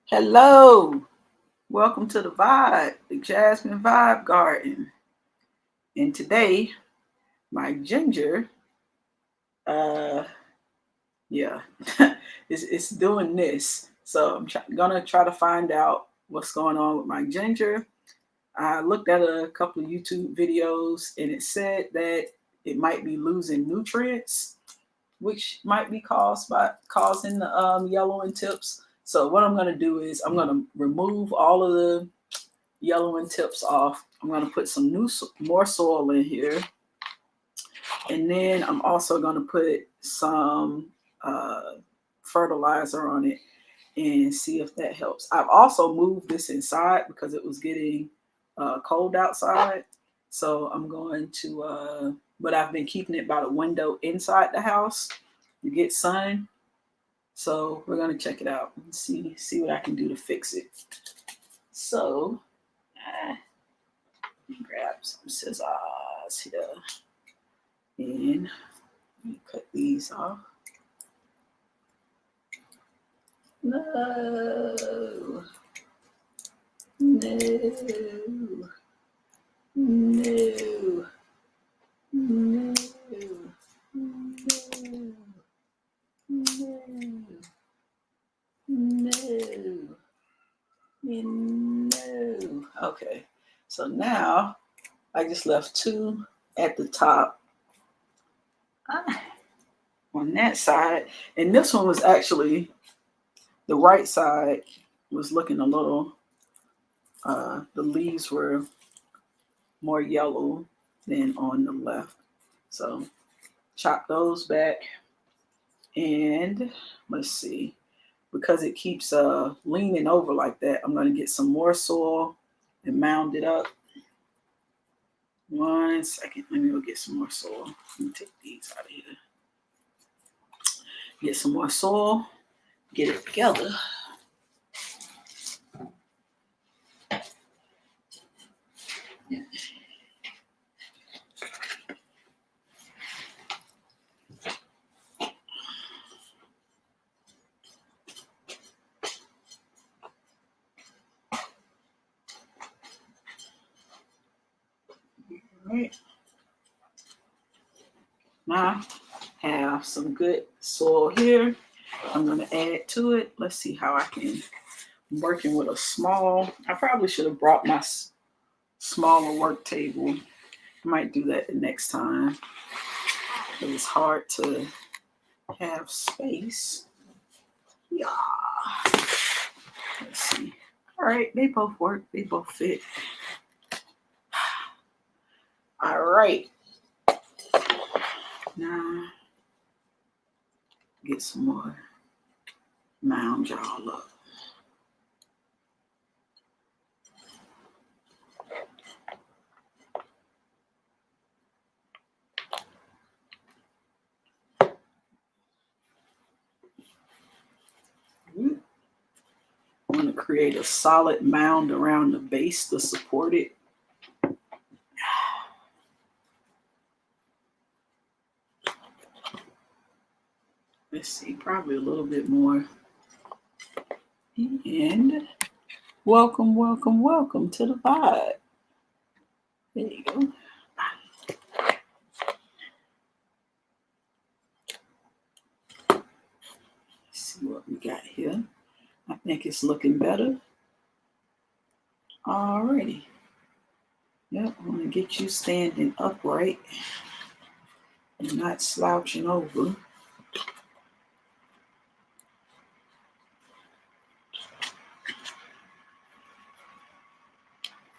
Hello, welcome to the Jazmine Vibe Garden. And today, my ginger, uh, yeah, it's doing this. So I'm gonna try to find out what's going on with my ginger. I looked at a couple of YouTube videos and it said that it might be losing nutrients, which might be caused by causing the yellowing tips. So what I'm gonna do is I'm gonna remove all of the yellowing tips off. I'm going to put some more soil in here. And then I'm also going to put some fertilizer on it and see if that helps. I've also moved this inside because it was getting cold outside. So I'm going to, but I've been keeping it by the window inside the house to get sun. So we're going to check it out and see what I can do to fix it. So, grab some scissors here and cut these off. No, no, no, no, no, no. Okay, so now I just left two at the top on that side, and this one was actually the right side was looking a little. The leaves were more yellow than on the left, so chop those back. And let's see, because it keeps leaning over like that, I'm going to get some more soil and mound it up. 1 second, let me go get some more soil. Let me take these out of here. Get some more soil, get it together. Yeah. All right. Now I have some good soil here. I'm going to add to it. Let's see how I can. I'm working with a small. I probably should have brought my smaller work table. I might do that the next time. It's hard to have space. Yeah. Let's see. All right, they both work. They both fit. All right. Now get some more mound y'all up. I want to create a solid mound around the base to support it. Let's see, probably a little bit more. And welcome, welcome, welcome to the vibe. There you go. Let's see what we got here. I think it's looking better. Alrighty. Yep, I'm gonna get you standing upright and not slouching over.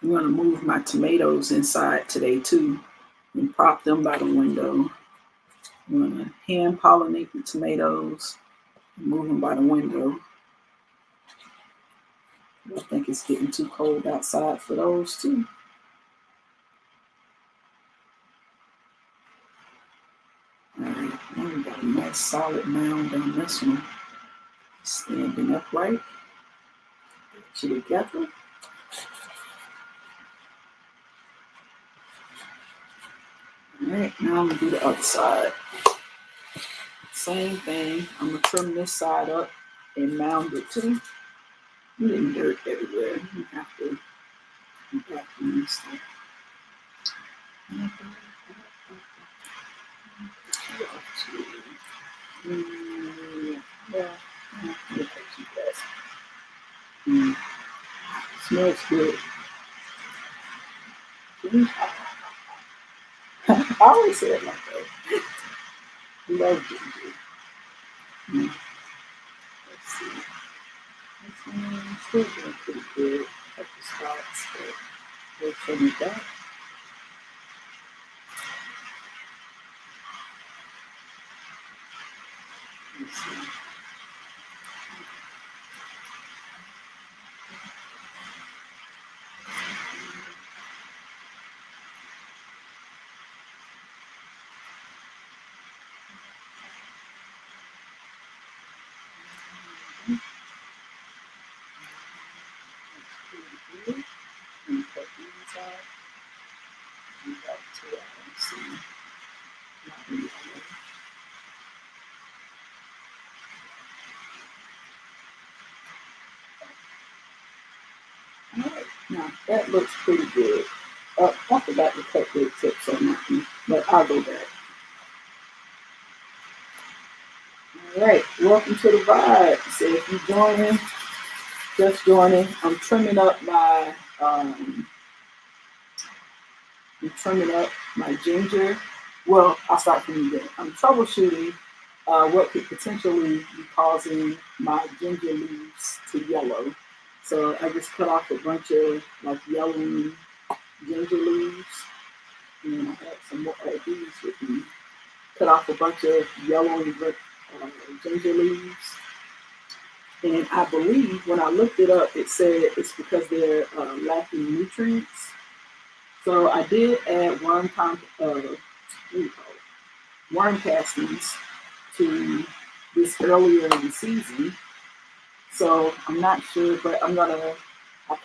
I'm gonna move my tomatoes inside today too and prop them by the window. I'm gonna hand pollinate the tomatoes and move them by the window. I think it's getting too cold outside for those too. All right, now we got a nice solid mound on this one. Standing upright. Get you together. All right, now I'm gonna do the other side. Same thing. I'm gonna trim this side up and mound it too. I'm getting dirt everywhere. You have to vacuum stuff. Yeah, look at you guys. Smells good. I always say it like that. Love ginger. Let's see. Still doing pretty good. Couple spots, but we'll trim it back. Let's see. And cut these out. And back to it. Let's see. Not really. Alright, now that looks pretty good. I forgot to cut the tips on that one, but I'll go back. Alright, welcome to the vibe. So if you're joining, just joining, I'm trimming up my ginger. Well, I'll start from the beginning. I'm troubleshooting what could potentially be causing my ginger leaves to yellow. So I just cut off a bunch of like yellowing ginger leaves, and I had some more of these with me. Cut off a bunch of yellowing ginger leaves. And I believe when I looked it up, it said it's because they're lacking nutrients. So I did add worm castings to this earlier in the season. So I'm not sure, but I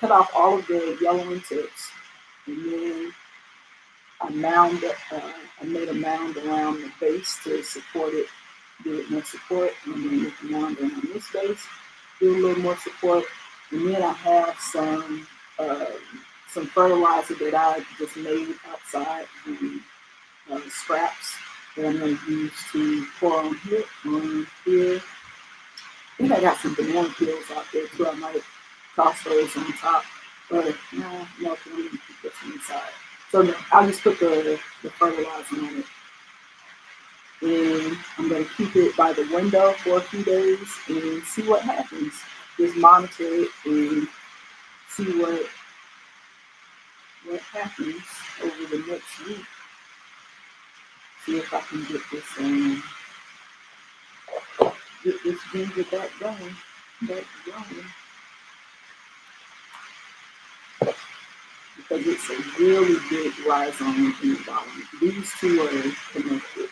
cut off all of the yellowing tips, and then I made a mound around the base to support it, give it more support, and then make a mound around this base, do a little more support, and then I have some fertilizer that I just made outside, and scraps that I'm going to use to pour on here. I think I got some banana peels out there too. I might toss those on top, but no, I'm going to keep this inside. So no, I'll just put the fertilizer on it. And I'm going to keep it by the window for a few days and see what happens. Just monitor it and see what happens over the next week. See if I can get this ginger back going. Because it's a really big rhizome in the bottom. These two are connected.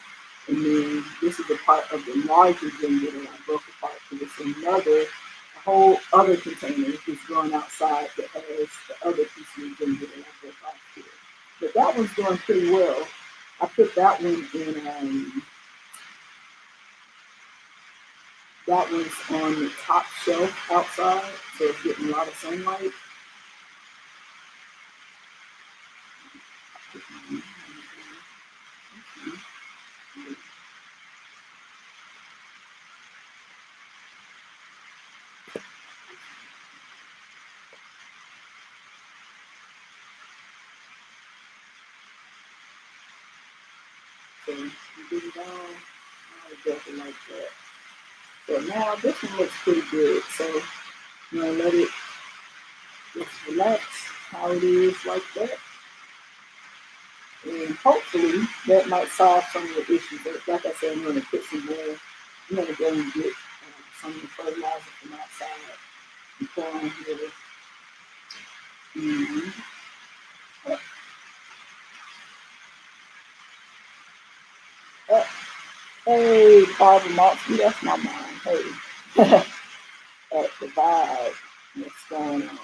And then this is a part of the larger ginger that I broke apart. So it's a whole other container that's growing outside that has the other piece of ginger that I broke off here. But that one's doing pretty well. I put that one in, that one's on the top shelf outside, so it's getting a lot of sunlight. So you get it all exactly like that. So now this one looks pretty good. So let it just relax how it is like that. And hopefully that might solve some of the issues. But like I said, I'm going to put some more. I'm going to go and get some of the fertilizer from outside and pour on here. And hey, Barbara Maltsby, that's my mom. Hey, at the vibe, what's going on?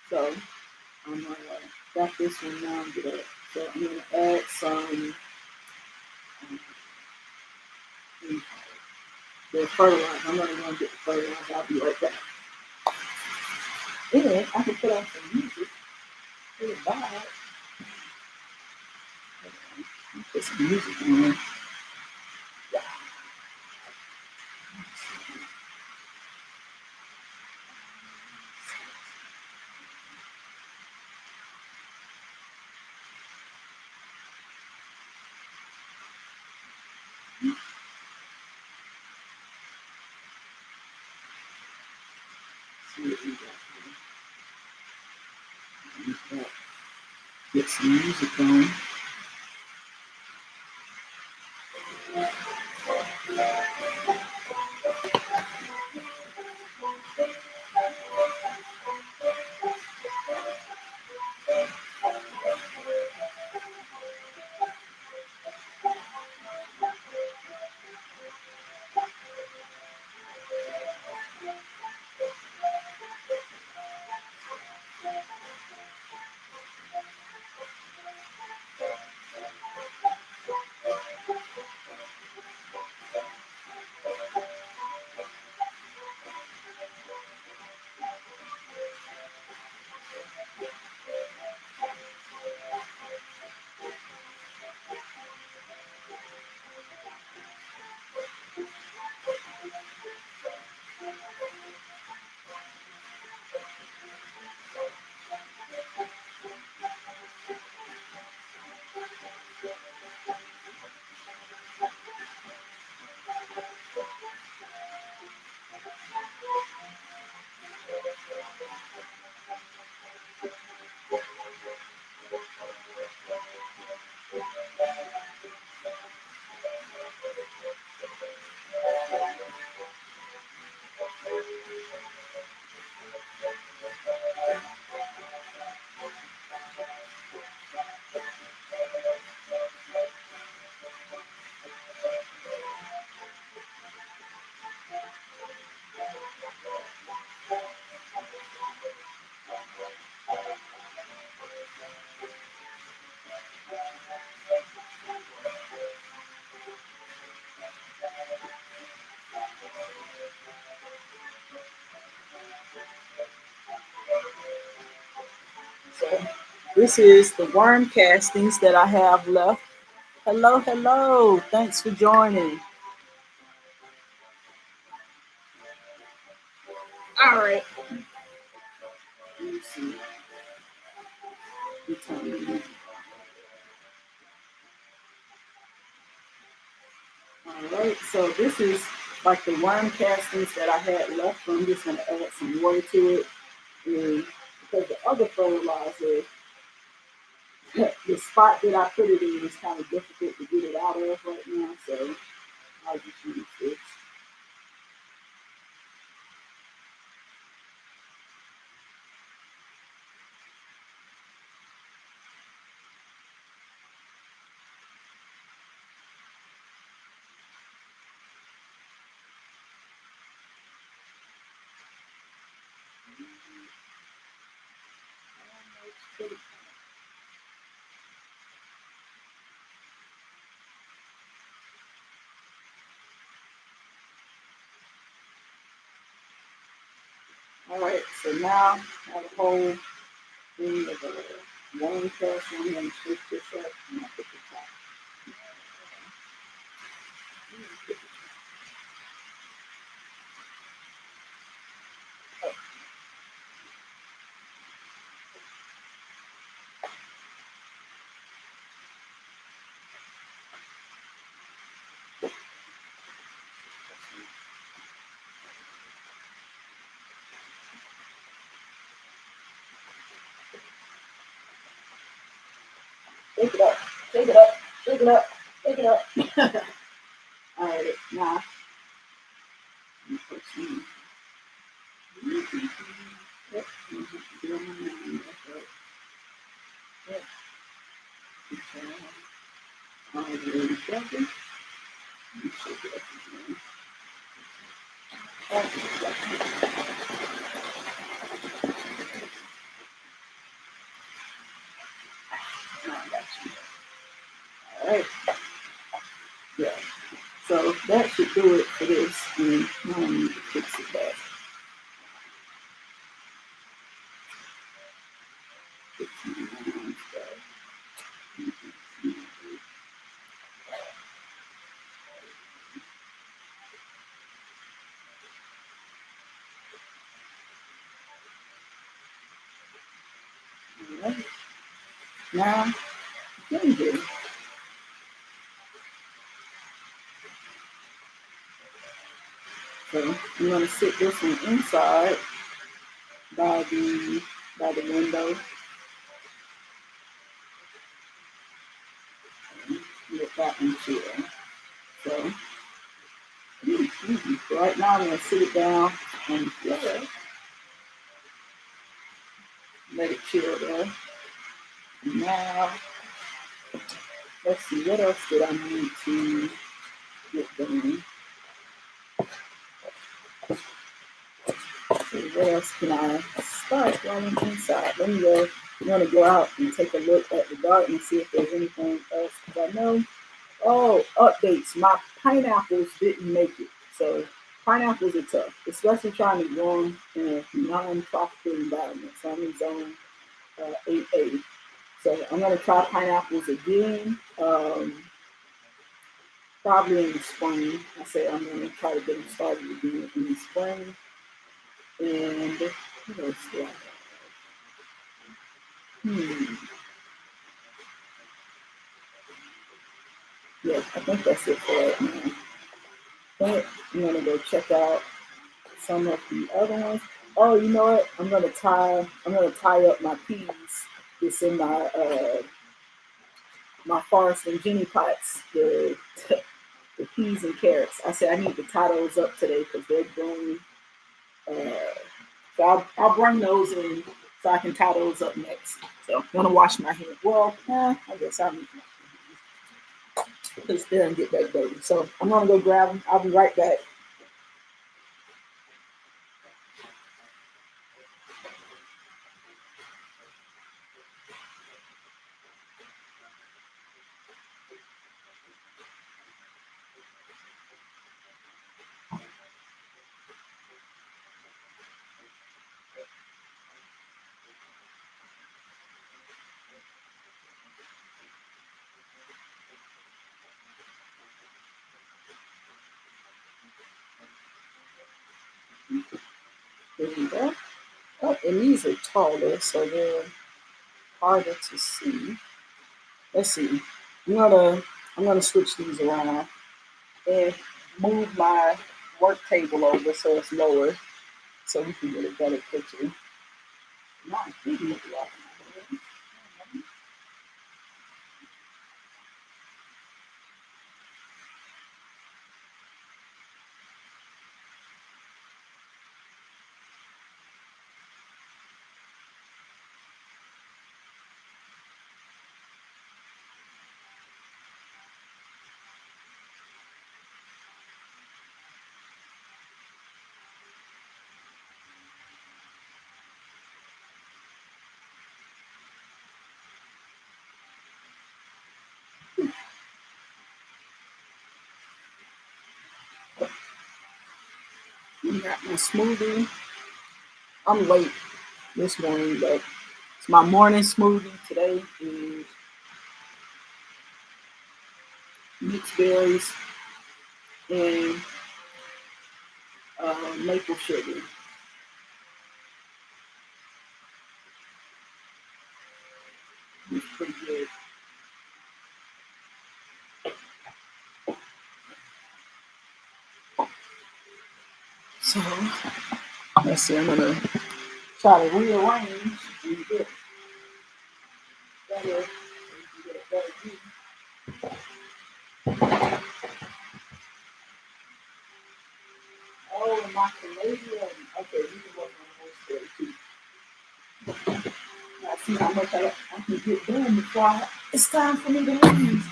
So I'm got this one rounded up. So I'm going to add some the fertilizer. I'm going to go and get the fertilizer. I'll be right back. Then I can put on some music for the vibe. Put some music on. See what we got here. Get some music on. So this is the worm castings that I have left. Hello, hello. Thanks for joining. All right. Let me see. All right. So this is like the worm castings that I had left. So I'm just going to add some water to it. And because the other fertilizer, the spot that I put it in is kind of difficult to get it out of right now. So I'll just use this. All right, so now I have a whole thing of a worm casting. I'm going to switch this up and I'll put the top. Shake it up, shake it up, shake it up, shake it up. All right, now I'm put some. Yep, yep. All right, shake it up again. All right. Yeah. So that should do it for this. And now I need to fix it back. Now, ginger. So I'm gonna sit this one inside by the window. Let that one chill. So right now I'm gonna sit it down and let it chill there. Now let's see, what else did I need to get done? So what else can I start while I'm inside? Let me go. I'm gonna go out and take a look at the garden and see if there's anything else. Because I know, updates. My pineapples didn't make it. So pineapples are tough, especially trying to grow them in a non-tropical environment. So I'm in zone 8A. So I'm gonna try pineapples again. Probably in the spring. I say I'm gonna try to get them started again in the spring. And what else do I have? Yeah, I think that's it for right now. But I'm gonna go check out some of the other ones. Oh, you know what? I'm gonna tie up my peas. It's in my forest and Jenny pots. The peas and carrots. I said I need to tie those up today because they're growing. So I'll bring those in so I can tie those up next. So I'm gonna wash my hands. Well, I guess I'll need to stay and get back dirty. So I'm gonna go grab them. I'll be right back. There you go. Oh, and these are taller, so they're harder to see. Let's see. I'm gonna switch these around and move my work table over so it's lower, so we can get a better picture. Not really. I got my smoothie. I'm late this morning, but it's my morning smoothie. Today is mixed berries and maple sugar. It's pretty good. So let's see. I'm gonna try to rearrange and get better. Get a better view. Oh, and my Canadian. Okay, you can work on those there too. I see how much I can get done before it's time for me to leave.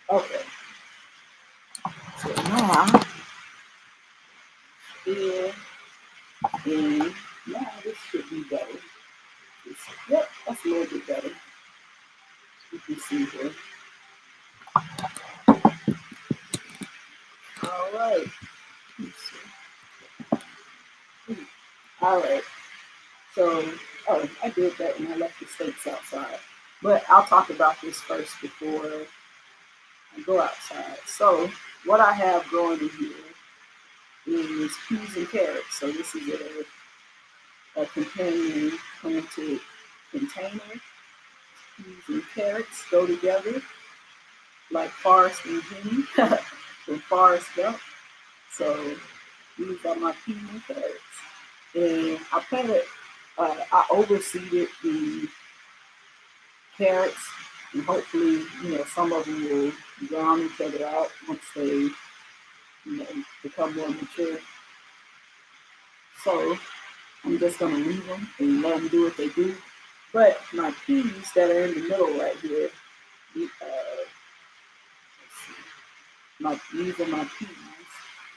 Okay. So now, yeah, and now this should be better. Yep, that's a little bit better. You can see here. All right. All right. So, I did that and I left the steaks outside. But I'll talk about this first before I go outside. So, what I have growing in here is peas and carrots. So this is a companion planted container. Peas and carrots go together like Forrest and Jenny from Forrest Gump. So these are my peas and carrots. And I planted, I overseeded the carrots, and hopefully, some of them will drown each other out once they, become more mature. So I'm just gonna leave them and let them do what they do. But my peas that are in the middle right here, these are my peas.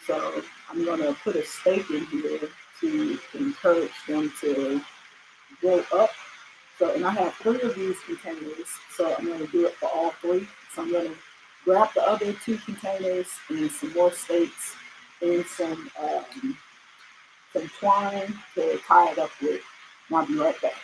So I'm gonna put a stake in here to encourage them to grow up. So, and I have 3 of these containers, so I'm gonna do it for all 3. So I'm gonna grab the other 2 containers and some more stakes and some twine to tie it up with. And I'll be right back.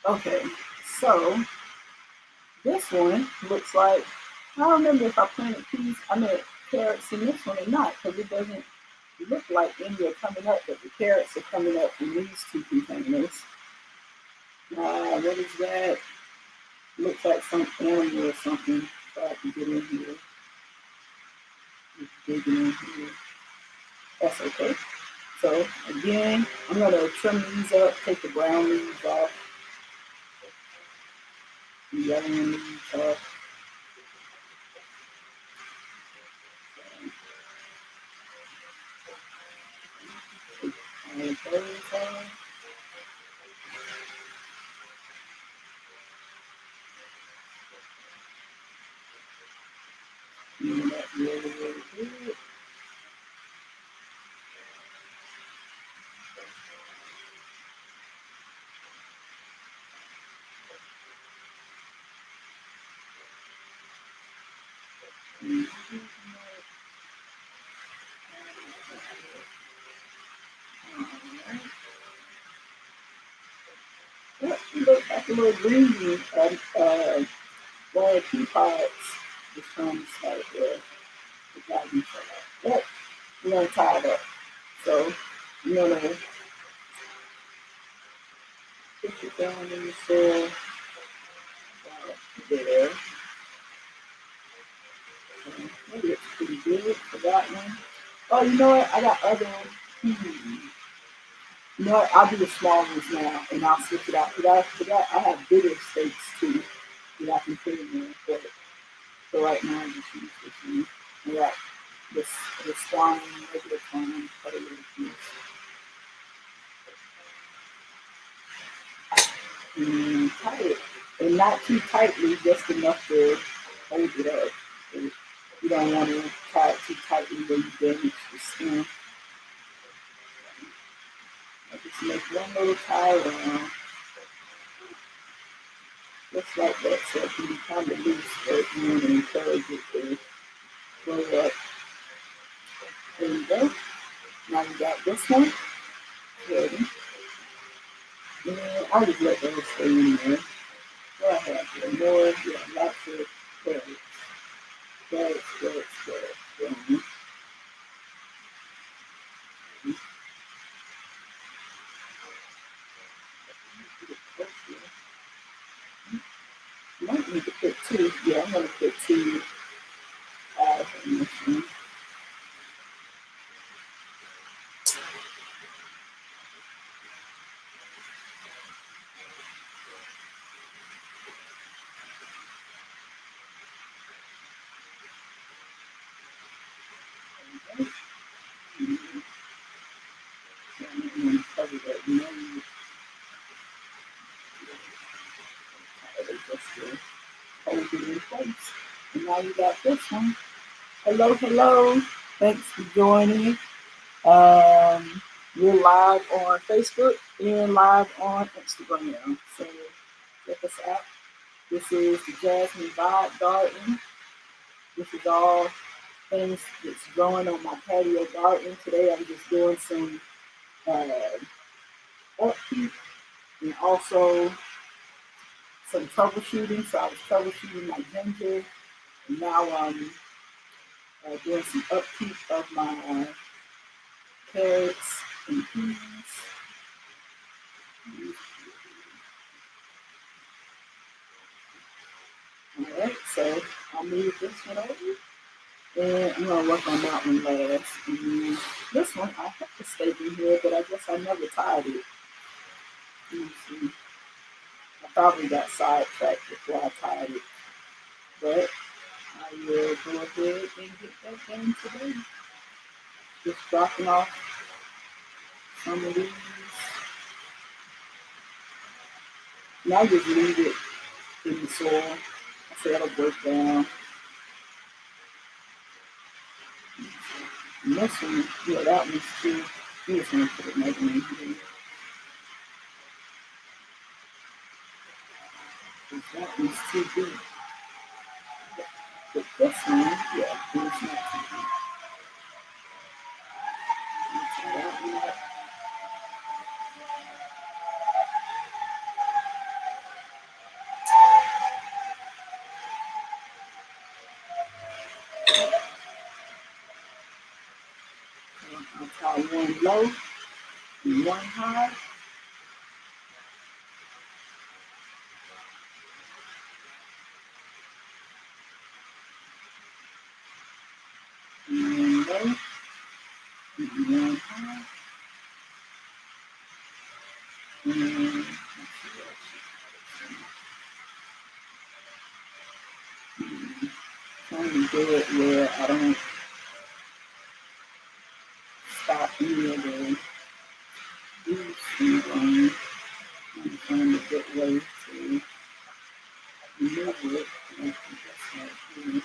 Okay, so this one looks like, I don't remember if I planted carrots in this one or not, because it doesn't look like any are coming up, but the carrots are coming up in these 2 containers. What is that? Looks like some animal or something, so I can get in here. Just digging in here. That's okay. So again, I'm gonna trim these up, take the brown leaves off, the yellow leaves off. And those off. And that really, really good. Yep, look like a little green royal pea pods just from the side there. Yep, we're gonna tie it up. So I'm gonna push it down in the soil there. That looks pretty good for that one. Oh, you know what? I got other ones. You know what? I'll do the small ones now, and I'll switch it out. Because I have bigger stakes too that I can put in there. But so right now, I just use this one. I got this twine, regular twine, cut a little piece. And tie it. And not too tightly, just enough to hold it up. You don't want to tie it too tightly where you damage the stem. I just make one little tie around, just like that, so it can be kind of loose, but you want to encourage it to grow up. There you go. Now you got this one ready. And I'll just let those stay in there. What I have here, more, lots of carrots. Carrots. You might need to put 2. Yeah, I'm going to put 2 in this one. now you got this one. Hello, hello. Thanks for joining. We're live on Facebook and live on Instagram. So check us out. This is the Jazmine Vibe Garden. This is all things that's growing on my patio garden. Today I'm just doing some upkeep and also some troubleshooting. So I was troubleshooting my ginger, and now I'm doing some upkeep of my carrots and peas. Alright, so I'll move this one over. And I'm going to work on that one last. And then this one, I have to stake in here, but I guess I never tied it. Let me see. I probably got sidetracked before I tied it. But I will go ahead and get that done today. Just dropping off some of these. And I just leave it in the soil. I say it'll break down. And this one, yeah, that one's too. I'm just going to put another one here. Because that one's too big. But this one, yeah, it's not too big. That one up. I'll tie one low and one high. And one low and one high. And let's see what trying to do it where I don't stop any of the leaves from growing. I'm trying to get way to remove it. I think that's right here.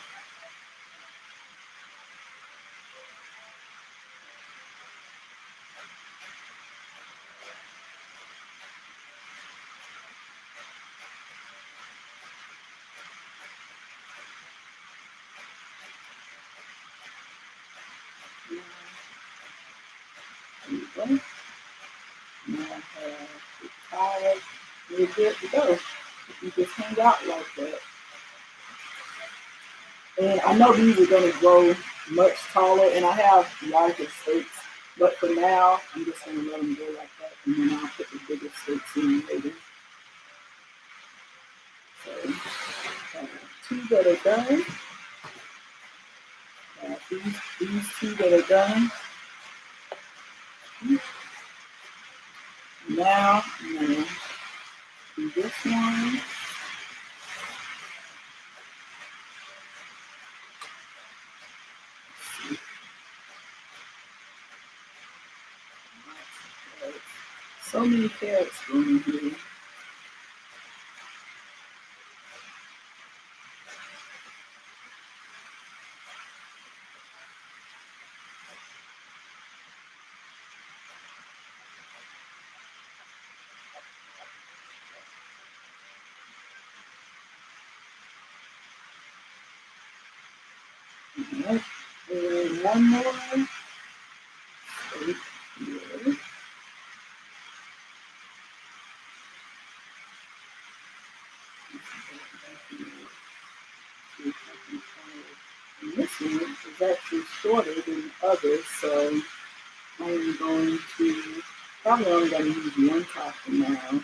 There you go. Now I have it tied. We're good to go. You just hang out like that. And I know these are going to grow much taller, and I have larger stakes, but for now, I'm just going to let them go like that, and then I'll put the bigger stakes in later. So, two that are done. These two that are done. Now, I'm going to do this one. So many carrots growing here. Right. And one more. Right here. And this one is actually shorter than the others, so I'm going to probably only going to use one top for now.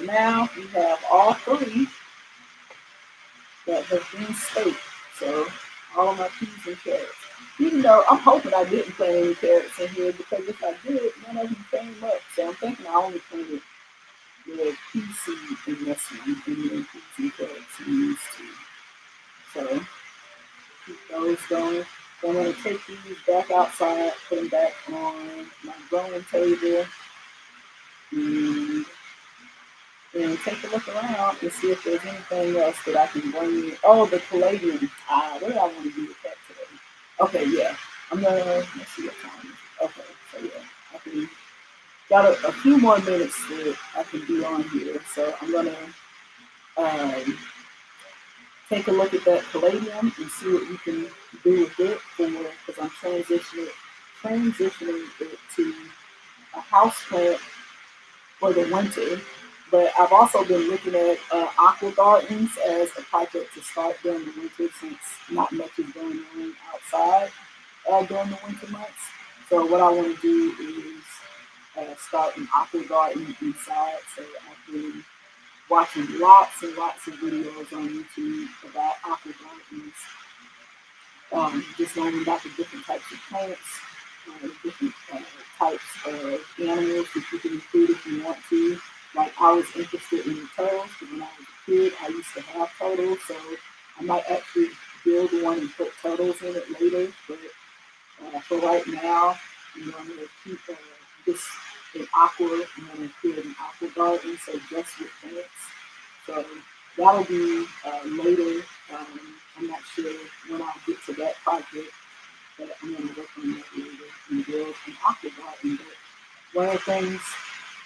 right now we have all three that have been staked. So all of my peas and carrots. Even though I'm hoping I didn't plant any carrots in here, because if I did, none of them came up. So I'm thinking I only planted the pea seed in this one, and then peas and carrots in these two. So keep those going. So I'm going to take these back outside, put them back on my growing table, and take a look around and see if there's anything else that I can bring in. Oh, the palladium. What do I want to do with that today? Okay, yeah. I'm gonna, let's see what time is it. Okay, so yeah, I can, got a few more minutes that I can do on here. So I'm gonna take a look at that palladium and see what we can do with it, because I'm transitioning it to a house plant for the winter. But I've also been looking at aqua gardens as a project to start during the winter, since not much is going on outside during the winter months. So what I want to do is start an aqua garden inside. So I've been watching lots and lots of videos on YouTube about aqua gardens, just learning about the different types of plants, different types of animals that you can include if you want to. Like, I was interested in turtles, because when I was a kid, I used to have turtles, so I might actually build one and put turtles in it later. But for right now, I'm going to keep just an aqua. I'm going to create an aqua garden, so just with plants. So that'll be later. I'm not sure when I'll get to that project, but I'm going to work on that later and build an aqua garden. But one of the things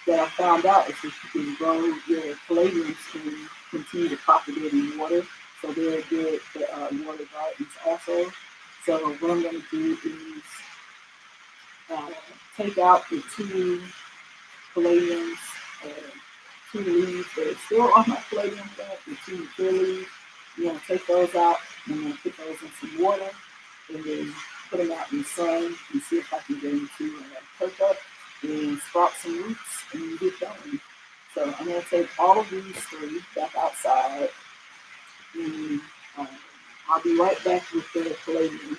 that I found out is that you can grow your palladiums can continue to propagate in water, so they're good for water gardens also. So what I'm going to do is take out the two palladiums, two leaves that are still on my palladium plant, the two mature leaves. I'm going to take those out, and I'm going to put those in some water, and then put them out in the sun and see if I can get them to perk up and sprout some roots and get going. So I'm going to take all of these three back outside, and I'll be right back with the palladium.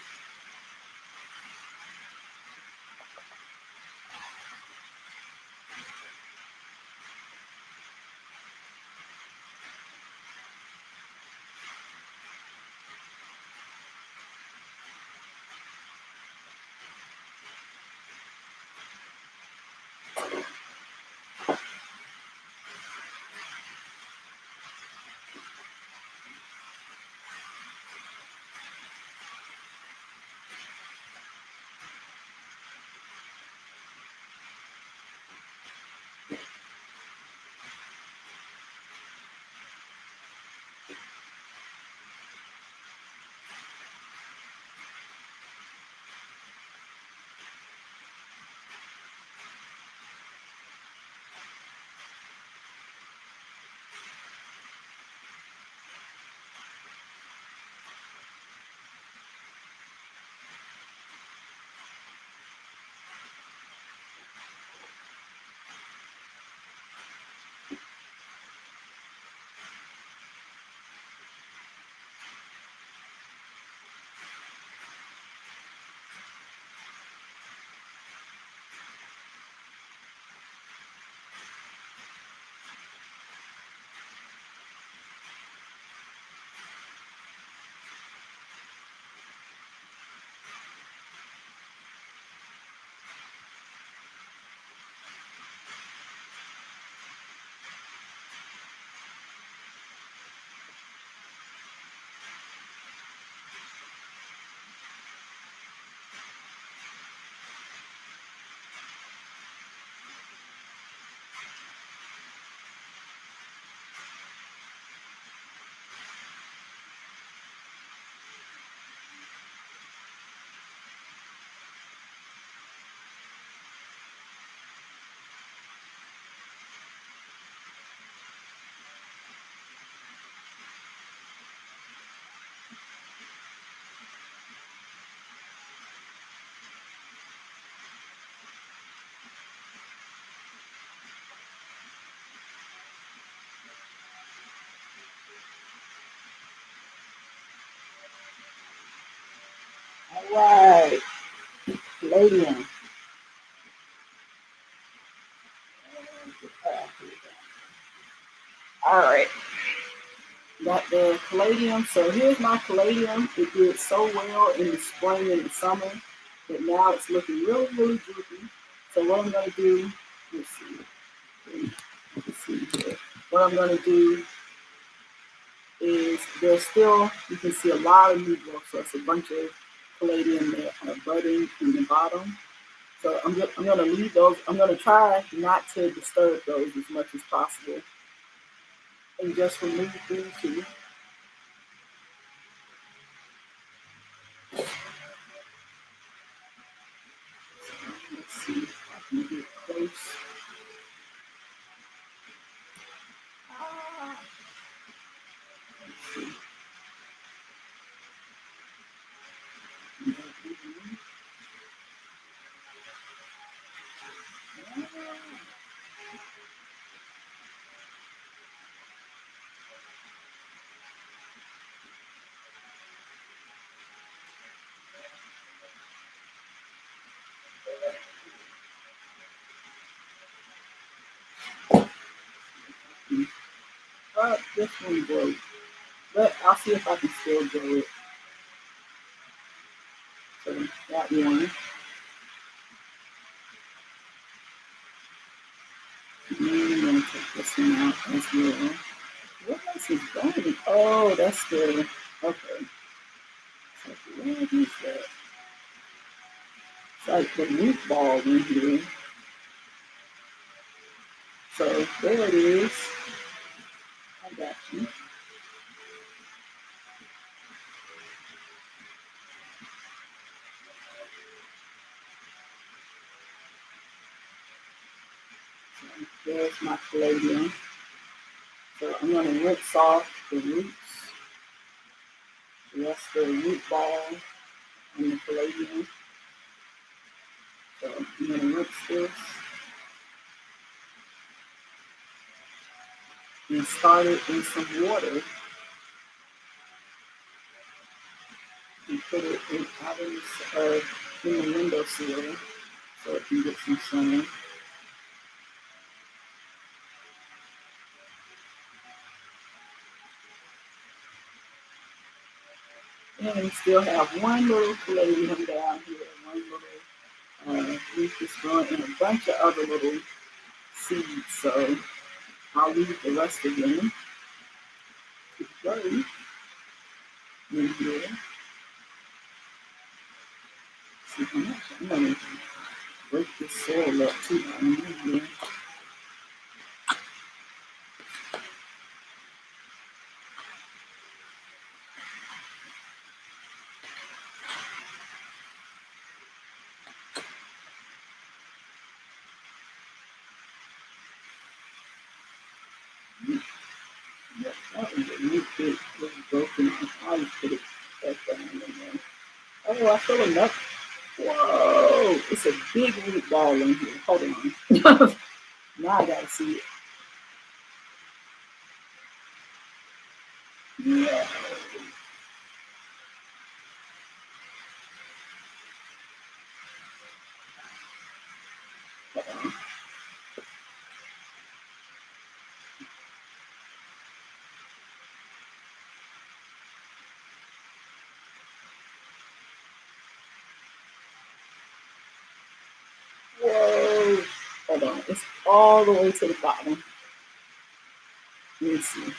Right. Palladium. All right. Got the caladium. So here's my caladium. It did so well in the spring and the summer that now it's looking really, really droopy. So what I'm going to do, let's see here. What I'm going to do is there's still, you can see a lot of new growth. So it's a bunch of caladium that are budding in the bottom. So I'm going to leave those. I'm going to try not to disturb those as much as possible and just remove these two. Let's see if I can get close. Let's see. This one broke, but I'll see if I can still grow it. So that one. And I'm going to take this one out as well. What else is going? Oh, that's the, okay. So where is that? It's like the root ball in here. So there it is. I got you. So there's my palladium. So I'm going to rinse off the roots. That's the root ball and the palladium. So I'm going to rinse this and start it in some water and put it out in the windowsill so it can get some sun. And we still have one little palladium down here, one little leaf is growing, and a bunch of other little seeds. So I'll leave the rest of them to grow in here. See how much I'm going to break this soil up too down here. That was a neat bit. It was broken. I'll just put it back down in there. Oh, I feel enough. Whoa! It's a big root ball in here. Hold on. Now I gotta see it. Yeah. Hold on. Whoa. Hold on. It's all the way to the bottom. Let me see.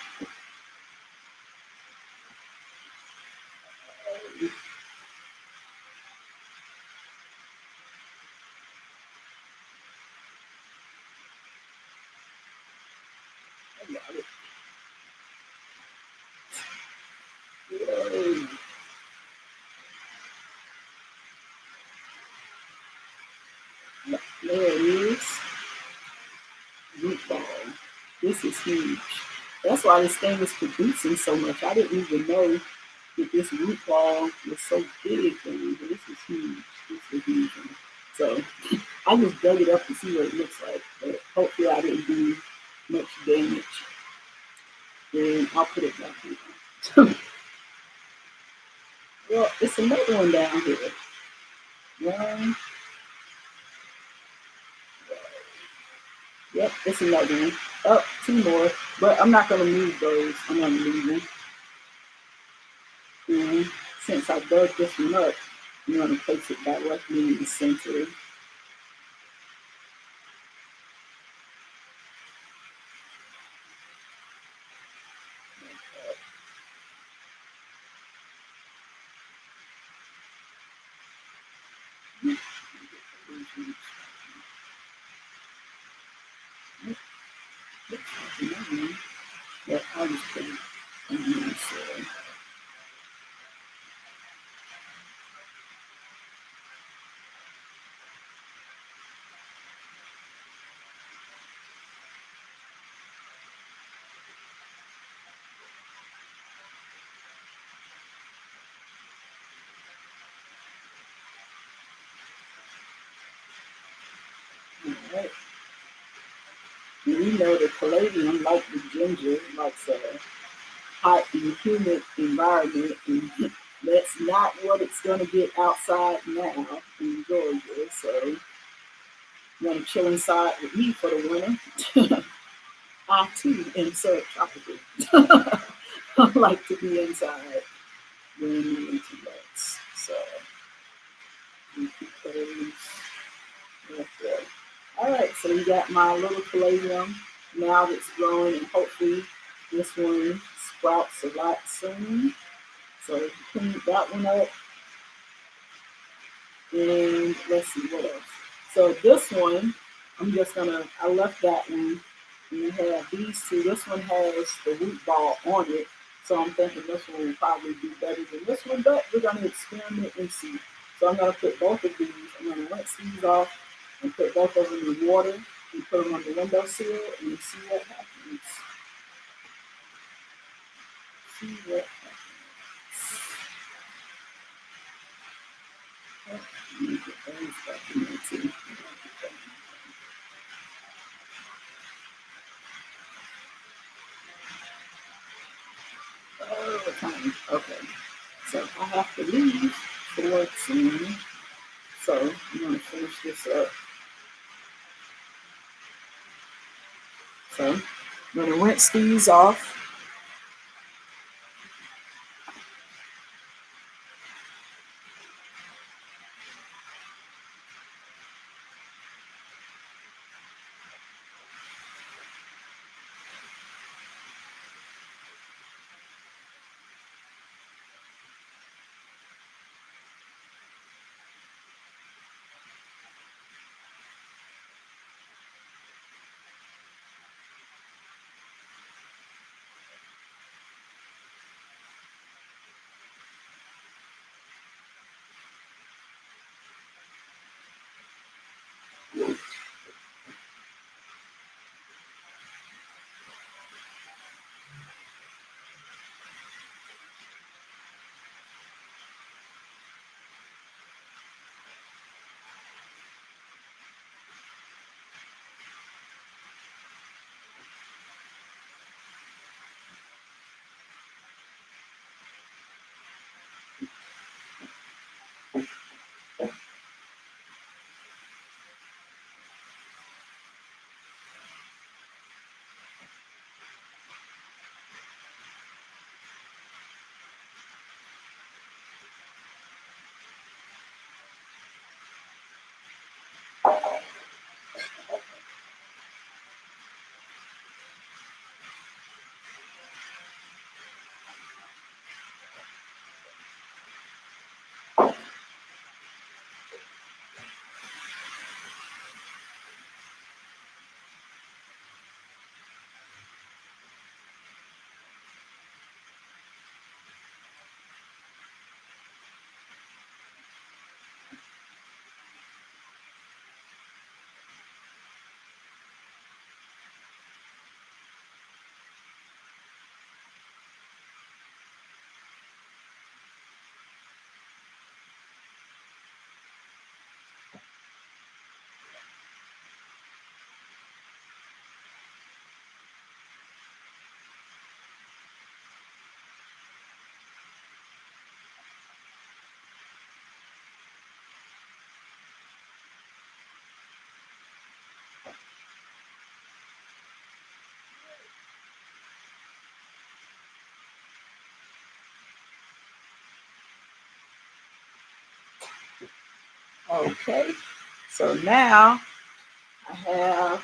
I got it. Whoa. There it is. Root ball. This is huge. That's why this thing is producing so much. I didn't even know that this root ball was so big for me, but this is huge. This is huge. So I just dug it up to see what it looks like, but hopefully I didn't do much damage. Then I'll put it back here. Well, it's another one down here. One. Yep, it's another one. Up, two more. But I'm not going to move those. I'm going to leave them. And since I dug this one up, I'm going to place it directly in the center. Yeah, I'll just put it in here. Alright. And we know the palladium, like the ginger, likes a hot and humid environment, and that's not what it's going to get outside now in Georgia. So you want to chill inside with me for the winter. I too am subtropical. I like to be inside when I'm into lights. So we keep those right there. All right, so we got my little palladium now that's growing, and hopefully this one sprouts a lot soon. So clean that one up. And let's see what else. So this one, I left that one. And we have these two. This one has the root ball on it. So I'm thinking this one will probably do better than this one, but we're going to experiment and see. So I'm going to put both of these, I'm going to rinse these off and put both of them in water and put them on the windowsill and see what happens. See what happens. Let me get those back in there too. Oh, time. Okay. So I have to leave for work soon. So I'm going to finish this up. So I'm going to rinse these off. Okay, so now I have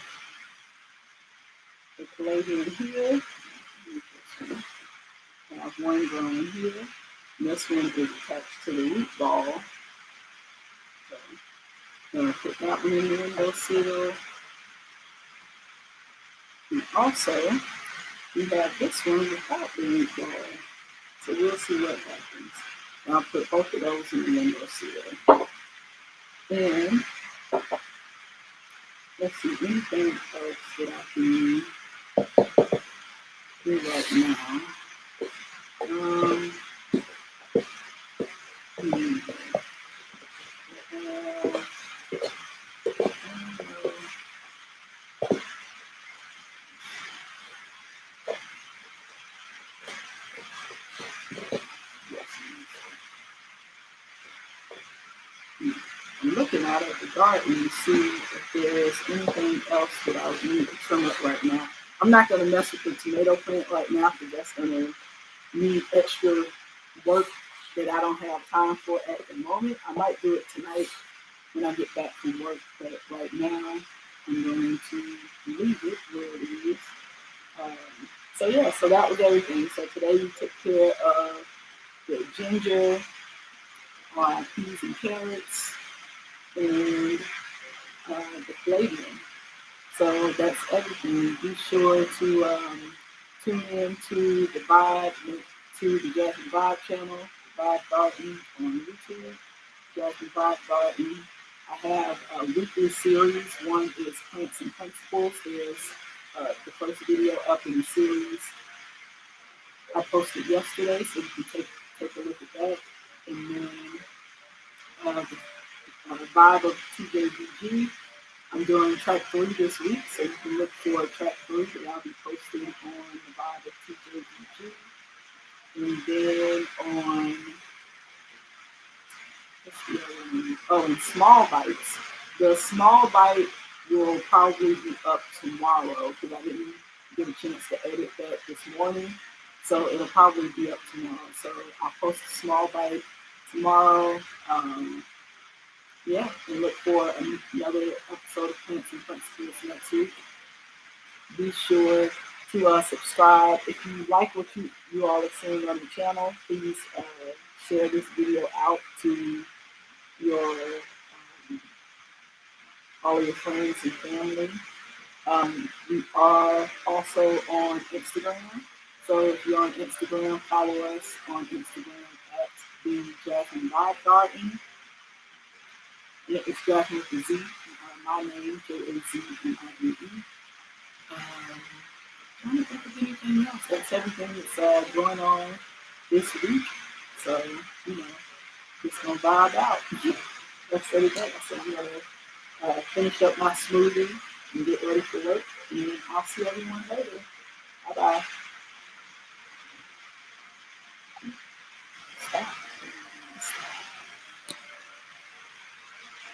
the caladium here. I have one growing here. And this one is attached to the root ball. So I'm going to put that one in the windowsill. And also, we have this one without the root ball. So we'll see what happens. And I'll put both of those in the windowsill. And let's see, anything else that I can do right now. I'm looking out at the garden to see if there's anything else that I need to trim up right now. I'm not going to mess with the tomato plant right now because that's going to need extra work that I don't have time for at the moment. I might do it tonight when I get back from work, but right now I'm going to leave it where it is. So yeah, so that was everything. So today we took care of the ginger, peas and carrots, and the caladium. So that's everything. Be sure to tune in to the Vibe, to the Jazmine Vibe channel, Vibe Garden on YouTube, Jazmine Vibe Garden. I have a weekly series. One is Plants and Principles. There's the first video up in the series I posted yesterday, so you can take a look at that. And then the Vibe of TJVG. I'm doing track 3 this week, so you can look for track 3 that I'll be posting on the Vibe of TJVG. And then on, and Small Bites. The Small Bite will probably be up tomorrow because I didn't get a chance to edit that this morning. So it'll probably be up tomorrow. So I'll post a Small Bite tomorrow. And look for another episode of Plants and Principles next week. Be sure to subscribe. If you like what you all are seeing on the channel, please share this video out to your all your friends and family. We are also on Instagram. So if you're on Instagram, follow us on Instagram at TheJazmineVibeGarden. It's Jazmine with a Z. My name, Jazmine. Trying to think of anything else. That's everything that's going on this week. So, just gonna vibe out. That's everything. So I'm gonna finish up my smoothie and get ready for work. And I'll see everyone later. Bye bye.